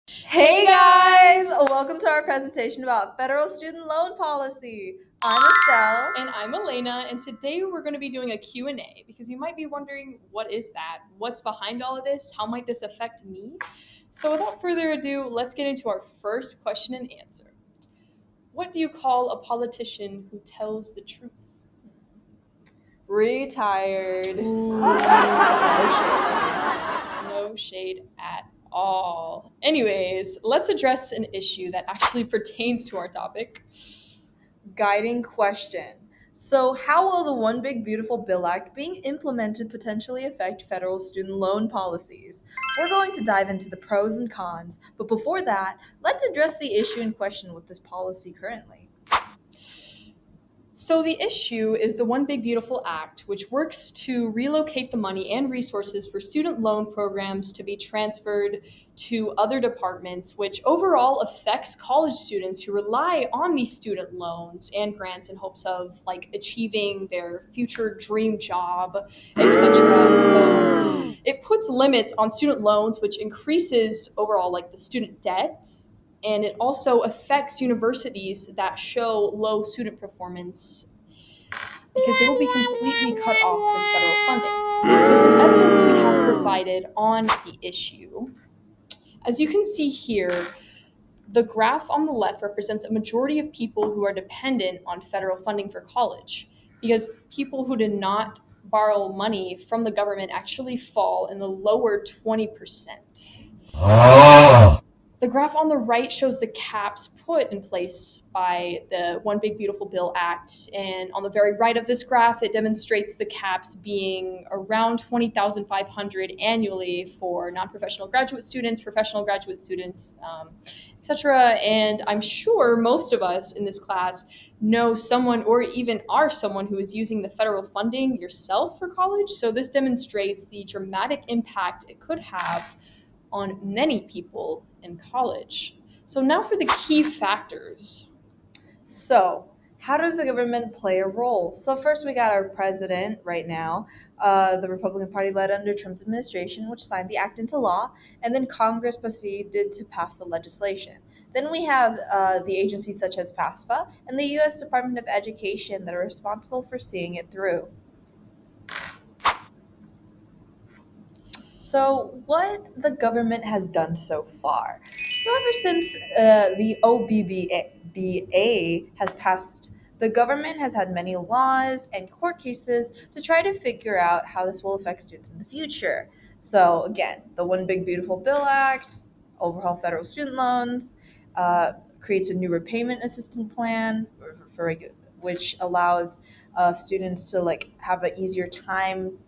Hey guys! Welcome to our presentation about federal student loan policy. I'm Estelle. And I'm Elena, and today we're going to be doing a Q&A because you might be wondering, what is that? What's behind all of this? How might this affect me? So without further ado, let's get into our first question and answer. What do you call a politician who tells the truth? Retired. No shade at all. Anyways, let's address an issue that actually pertains to our topic. Guiding question. So, how will the One Big Beautiful Bill Act being implemented potentially affect federal student loan policies? We're going to dive into the pros and cons, but before that, let's address the issue in question with this policy currently. So, the issue is the One Big Beautiful Act, which works to relocate the money and resources for student loan programs to be transferred to other departments, which overall affects college students who rely on these student loans and grants in hopes of like achieving their future dream job, etc. So, it puts limits on student loans, which increases overall like the student debt, and it also affects universities that show low student performance because they will be completely cut off from federal funding. So, some evidence we have provided on the issue. As you can see here, the graph on the left represents a majority of people who are dependent on federal funding for college, because people who did not borrow money from the government actually fall in the lower 20%. The graph on the right shows the caps put in place by the One Big Beautiful Bill Act. And on the very right of this graph, it demonstrates the caps being around 20,500 annually for non-professional graduate students, professional graduate students, etc. And I'm sure most of us in this class know someone or even are someone who is using the federal funding yourself for college. So this demonstrates the dramatic impact it could have on many people in college. So now for the key factors. So, how does the government play a role? So, first we got our president right now, the Republican Party led under Trump's administration, which signed the act into law, and then Congress proceeded to pass the legislation. Then we have the agencies such as FAFSA and the U.S. Department of Education that are responsible for seeing it through. So, what the government has done so far? So, ever since the OBBA has passed, the government has had many laws and court cases to try to figure out how this will affect students in the future. So, again, the One Big Beautiful Bill Act, overhaul federal student loans, creates a new repayment assistance plan which allows students to like have an easier time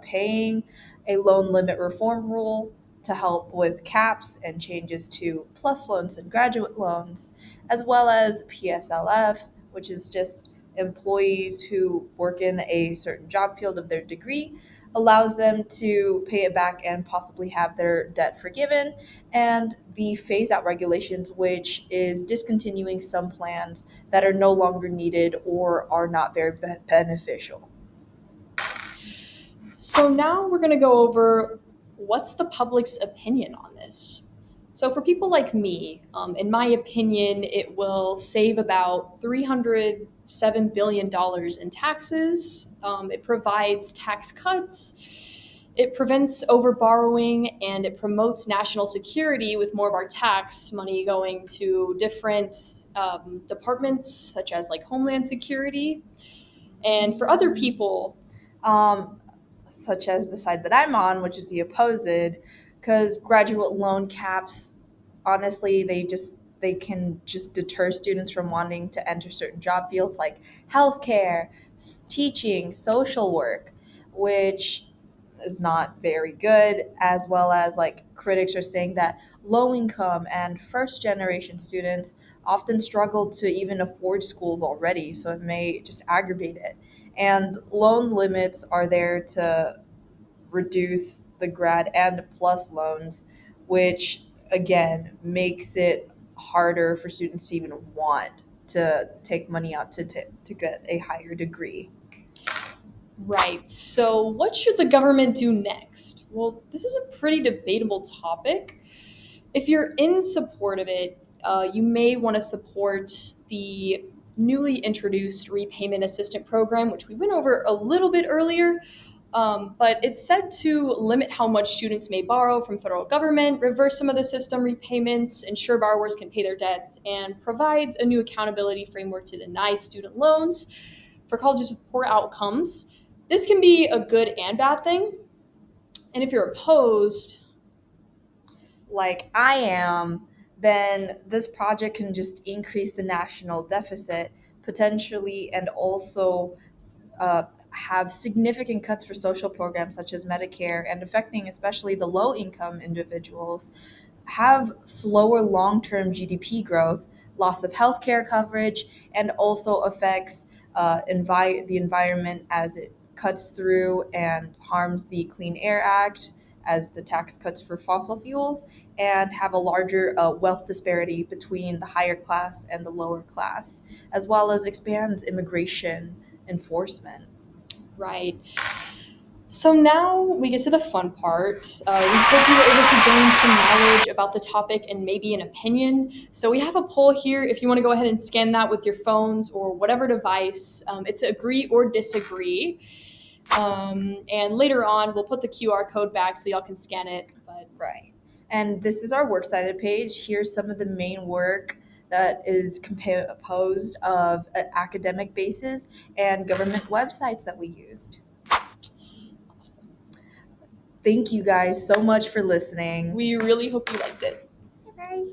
paying, a loan limit reform rule to help with caps and changes to plus loans and graduate loans, as well as PSLF, which is just employees who work in a certain job field of their degree, allows them to pay it back and possibly have their debt forgiven, and the phase out regulations, which is discontinuing some plans that are no longer needed or are not very beneficial. So now we're going to go over what's the public's opinion on this. So for people like me, in my opinion, it will save about $307 billion in taxes. It provides tax cuts. It prevents overborrowing, and it promotes national security with more of our tax money going to different departments, such as like Homeland Security. And for other people, Um, Such as the side that I'm on, which is the opposed, because graduate loan caps, honestly, they can just deter students from wanting to enter certain job fields like healthcare, teaching, social work, which is not very good, as well as like critics are saying that low income and first generation students often struggle to even afford schools already, so it may just aggravate it. And loan limits are there to reduce the grad and plus loans, which again makes it harder for students to even want to take money out to get a higher degree. right. So, what should the government do next? Well, this is a pretty debatable topic. If you're in support of it, you may want to support the newly introduced repayment assistant program, which we went over a little bit earlier. But it's said to limit how much students may borrow from federal government, reverse some of the system repayments, ensure borrowers can pay their debts, and provides a new accountability framework to deny student loans for colleges with poor outcomes. This can be a good and bad thing. And if you're opposed, like I am, then this project can just increase the national deficit potentially and also have significant cuts for social programs such as Medicare and affecting especially the low income individuals, have slower long term GDP growth, loss of healthcare coverage, and also affects the environment as it cuts through and harms the Clean Air Act as the tax cuts for fossil fuels, and have a larger wealth disparity between the higher class and the lower class, as well as expands immigration enforcement. right. So now we get to the fun part. We hope you were able to gain some knowledge about the topic and maybe an opinion. So we have a poll here. If you want to go ahead and scan that with your phones or whatever device, it's agree or disagree. And later on, we'll put the QR code back so y'all can scan it. But Right. And this is our works cited page. Here's some of the main work that is composed of an academic basis and government websites that we used. awesome. Thank you guys so much for listening. We really hope you liked it. Bye.